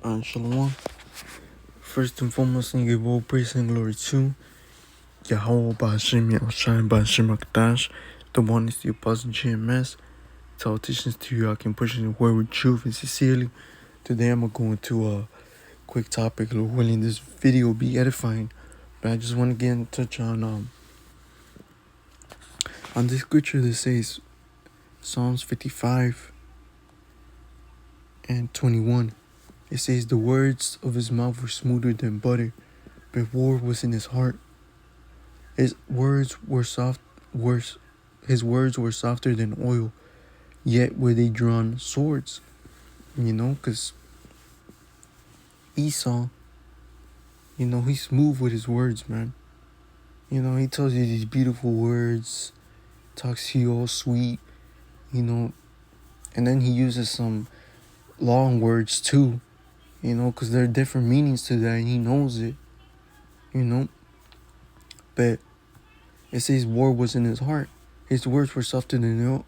Shalom. First and foremost, I give all praise and glory to Yahweh Ba'Hashem Yahushai Ba'Hashem HaKadosh, the one is the Apostle GMS. Salutations to you. I can push in the word with truth and sincerely. Today I'm going to a quick topic. Lord willing, this video will be edifying, but I just want to get in touch on this scripture that says Psalms 55 and 21. It says, the words of his mouth were smoother than butter, but war was in his heart. His words were his words were softer than oil, yet were they drawn swords. Because Esau, he's smooth with his words, man. He tells you these beautiful words, talks to you all sweet, and then he uses some long words too, because there are different meanings to that, and he knows it, But it says war was in his heart. His words were softer than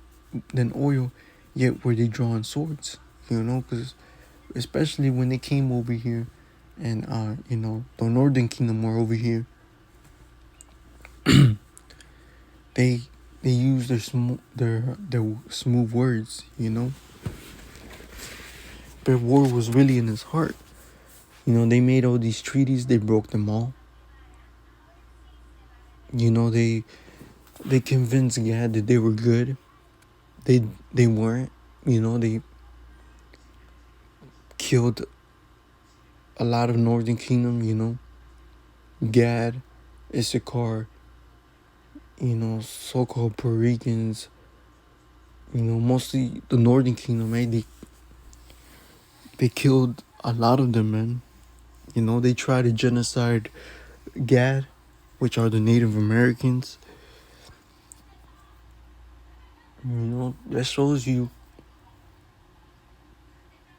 oil, yet were they drawn swords, because especially when they came over here and, the northern kingdom were over here, they used their smooth words, But war was really in his heart. They made all these treaties, they broke them all. They convinced God that they were good. They weren't. They killed a lot of northern kingdom, Gad, Issachar, so-called Puerto Ricans, mostly the northern kingdom, right? They killed a lot of them, man. They tried to genocide Gad, which are the Native Americans. That shows you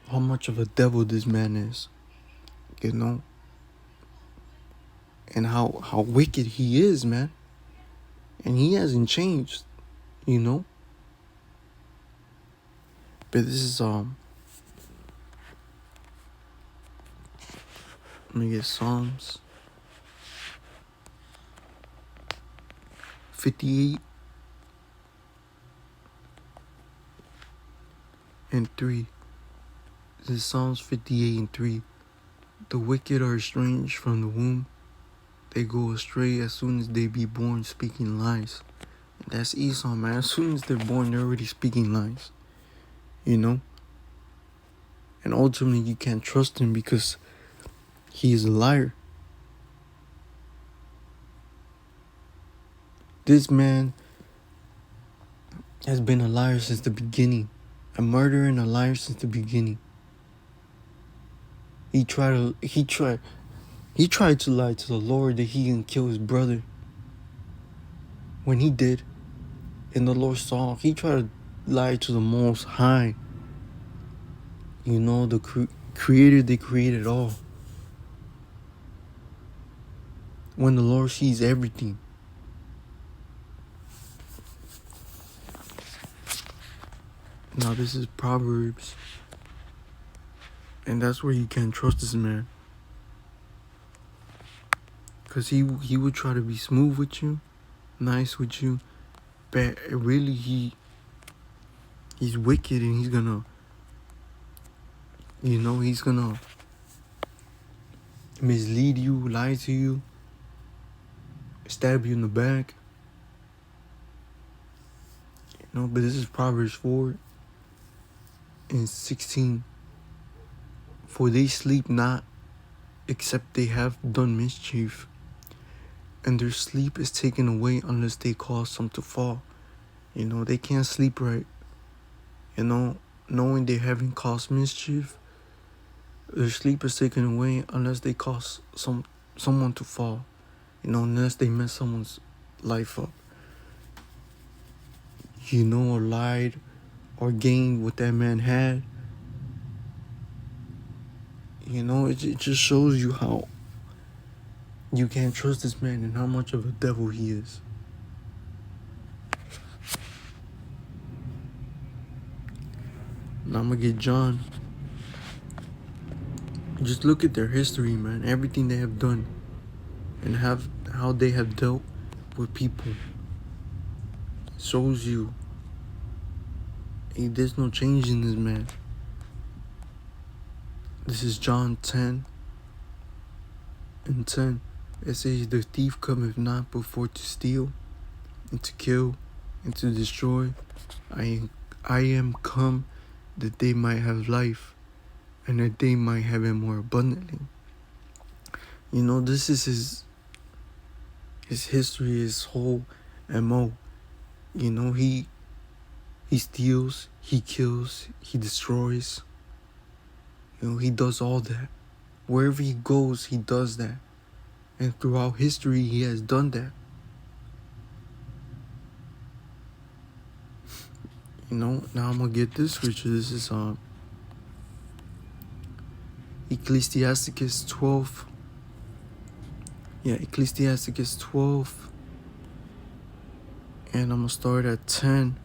how much of a devil this man is, and how wicked he is, man. And he hasn't changed, But this is, let me get Psalms 58 and 3. This is Psalms 58 and 3. The wicked are estranged from the womb. They go astray as soon as they be born, speaking lies. And that's Esau, man. As soon as they're born, they're already speaking lies. And ultimately, you can't trust him because he is a liar. This man has been a liar since the beginning. A murderer and a liar since the beginning. He tried to lie to the Lord that he can kill his brother. When he did, and the Lord saw, he tried to lie to the Most High. The Creator that created all. When the Lord sees everything. Now this is Proverbs. And that's where you can't trust this man. Because he would try to be smooth with you, nice with you, but really he's wicked, and he's gonna, he's gonna mislead you, lie to you, stab you in the back. But this is Proverbs 4 and 16. For they sleep not, except they have done mischief, and their sleep is taken away unless they cause some to fall. They can't sleep right. Knowing they haven't caused mischief, their sleep is taken away unless they cause someone to fall. Unless they mess someone's life up. Or lied or gained what that man had. It just shows you how you can't trust this man and how much of a devil he is. Now I'm going to get John Just look at their history, man. Everything they have done and how they have dealt with people shows you, hey, there's no change in this man. This is John 10:10. It says, the thief cometh not before to steal and to kill and to destroy. I am come that they might have life and that they might have it more abundantly. You know, this is his history, his whole MO. You know, he steals, he kills, he destroys. You know, he does all that. Wherever he goes, he does that. And throughout history, he has done that. You know, now I'm going to get this scripture. This is Ecclesiasticus 12. Yeah, Ecclesiasticus 12. And I'm going to start at 10.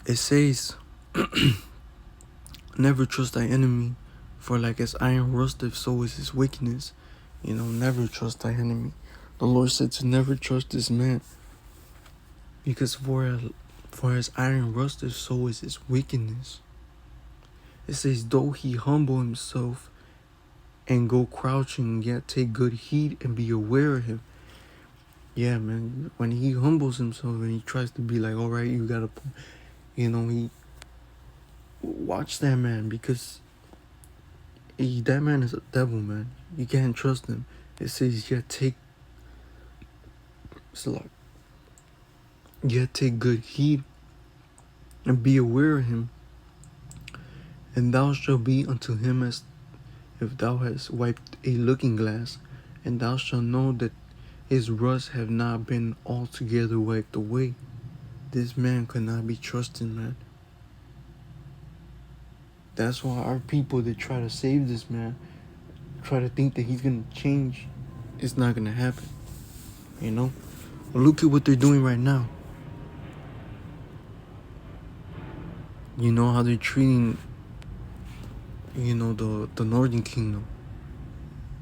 It says, never trust thy enemy, for like as iron rusteth, so is his wickedness. You know, never trust thy enemy. The Lord said to never trust this man, because for as iron rusteth, so is his wickedness. It says, though he humble himself and go crouching, yet take good heed and be aware of him. Yeah, man, when he humbles himself and he tries to be like, all right, you gotta, you know, he watch that man, because that man is a devil, man. You can't trust him. It says, yet take good heed and be aware of him, and thou shalt be unto him as if thou hast wiped a looking glass, and thou shalt know that his rust have not been altogether wiped away. This man could not be trusted, man. That's why our people that try to save this man try to think that he's gonna change. It's not gonna happen. You know? Look at what they're doing right now. You know how they're treating, you know, the Northern Kingdom.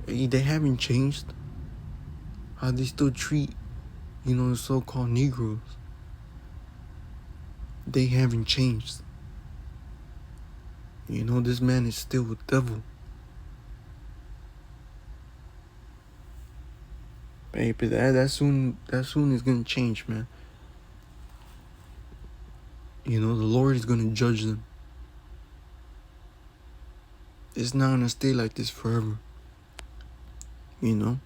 They haven't changed. How they still treat, you know, the so-called Negroes. They haven't changed. You know, this man is still a devil. Hey, but that soon is gonna change, man. You know, the Lord is gonna judge them. It's not gonna stay like this forever. You know?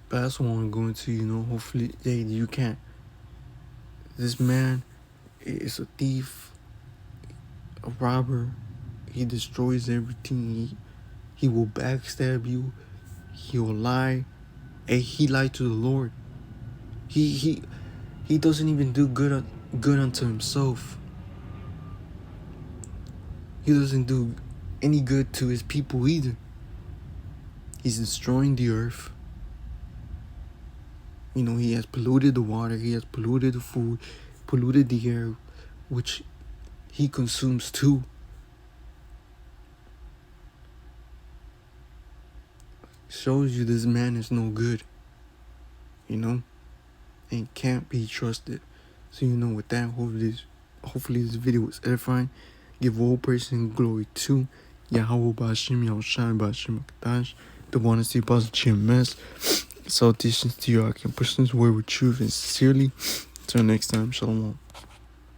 But that's what I'm going to, you know, hopefully, hey, you can't. This man is a thief, a robber. He destroys everything. He will backstab you. He will lie. Hey, he lied to the Lord. He doesn't even do good unto himself. He doesn't do any good to his people either. He's destroying the earth. You know, he has polluted the water. He has polluted the food, polluted the air, which he consumes too. Shows you this man is no good. You know? And can't be trusted. So, you know, with that, hopefully this video was edifying. Give all person glory to Yahweh Bashim Yahushai Bashim Akdash, the one to see positive mess. Salutations to you. I can push this word with truth and sincerely. Till next time, shalom.